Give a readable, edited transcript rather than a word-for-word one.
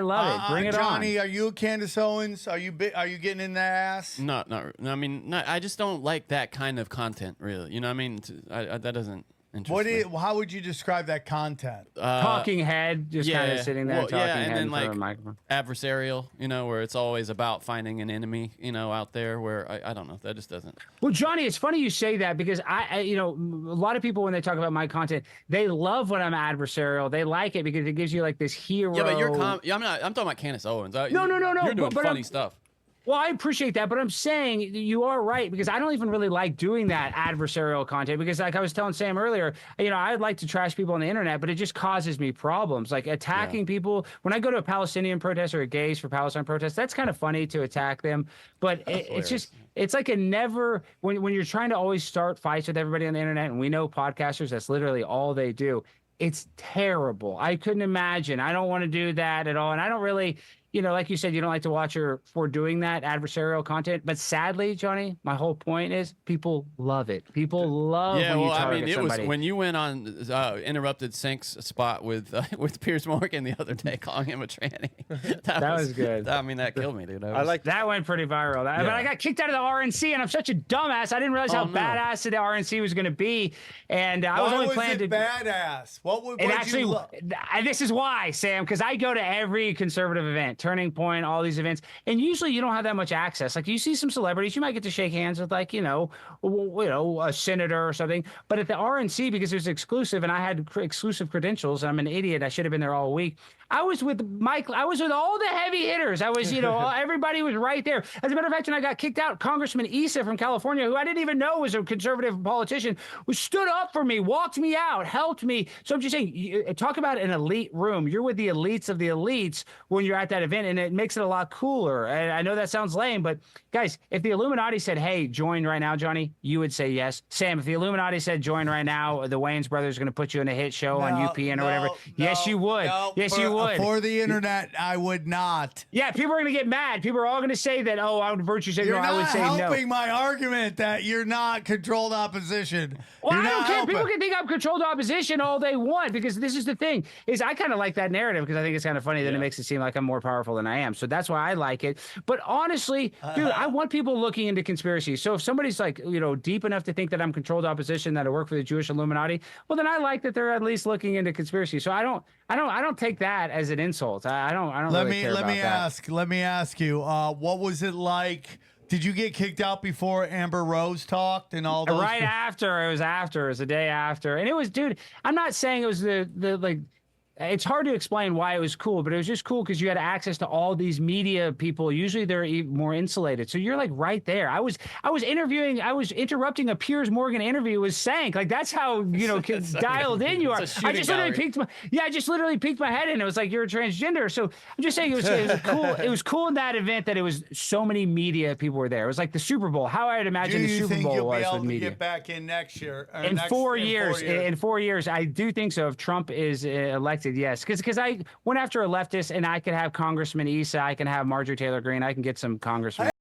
love it. Bring it Johnny, on. are you a Candace Owens? Are you getting in that ass? No, I mean, I just don't like that kind of content, really. You know what I mean? That doesn't interest me. How would you describe that content? Talking head, just kind of sitting there talking and head then in front like of a microphone. adversarial, where it's always about finding an enemy, out there. Where I don't know, that just doesn't. Well, Johnny, it's funny you say that because a lot of people when they talk about my content, they love when I'm adversarial. They like it because it gives you like this hero. Yeah, but I'm talking about Candace Owens. No. You're doing but funny stuff. Well, I appreciate that, but I'm saying you are right because I don't even really like doing that adversarial content because, like I was telling Sam earlier, I'd like to trash people on the internet, but it just causes me problems. Like attacking people. When I go to a Palestinian protest or a Gays for Palestine protest, that's kind of funny to attack them, but it's like a never when you're trying to always start fights with everybody on the internet, and we know podcasters, that's literally all they do. It's terrible. I couldn't imagine. I don't want to do that at all, and I don't really. Like you said, you don't like to watch her for doing that adversarial content. But sadly, Johnny, my whole point is people love it. People love when you target somebody. Was when you went on Interrupted Sync's spot with Piers Morgan the other day, calling him a tranny. That was good. That killed me, dude. That went pretty viral. But I got kicked out of the R.N.C, and I'm such a dumbass. I didn't realize how badass the R.N.C was going to be. And I was only planning to badass. What would this is why, Sam, because I go to every conservative event. Turning Point, all these events, and usually you don't have that much access. Like you see some celebrities, you might get to shake hands with like a senator or something. But at the R.N.C, because it was exclusive, and I had exclusive credentials, and I'm an idiot. I should have been there all week. I was with Mike. I was with all the heavy hitters. I was, everybody was right there. As a matter of fact, when I got kicked out, Congressman Issa from California, who I didn't even know was a conservative politician, stood up for me, walked me out, helped me. So I'm just saying, talk about an elite room. You're with the elites of the elites when you're at that event, and it makes it a lot cooler. And I know that sounds lame, but guys, if the Illuminati said, "Hey, join right now, Johnny," you would say yes. Sam, if the Illuminati said, "Join right now," the Wayans brothers are going to put you in a hit show on UPN or whatever. Yes, you would. Yes, you would. For the internet, I would not. Yeah, people are going to get mad. People are all going to say that, I would virtue signal. I would say no. You're not helping my argument that you're not controlled opposition. Well, I don't care. People can think I'm controlled opposition all they want because this is the thing, is I kind of like that narrative because I think it's kind of funny that it makes it seem like I'm more powerful than I am. So that's why I like it. But honestly, dude, I want people looking into conspiracy. So if somebody's like, deep enough to think that I'm controlled opposition, that I work for the Jewish Illuminati, well, then I like that they're at least looking into conspiracy. So I don't take that as an insult. I don't really care about that. Let me ask you, what was it like? Did you get kicked out before Amber Rose talked and all those? Right after. It was the day after. And it was, dude, I'm not saying it was the like, it's hard to explain why it was cool, but it was just cool because you had access to all these media people. Usually they're even more insulated. So you're like right there. I was interrupting a Piers Morgan interview with Sank. Like that's how, dialed in you are. I just literally peeked my head in. It was like, you're a transgender. So I'm just saying it was cool. It was cool in that event that it was so many media people were there. It was like the Super Bowl. How I'd imagine the Super Bowl was with media. Do you think you'll be able to get back in next year? In 4 years. In 4 years, I do think so. If Trump is elected, yes, because I went after a leftist, and I could have Congressman Issa, I can have Marjorie Taylor Greene, I can get some congressmen.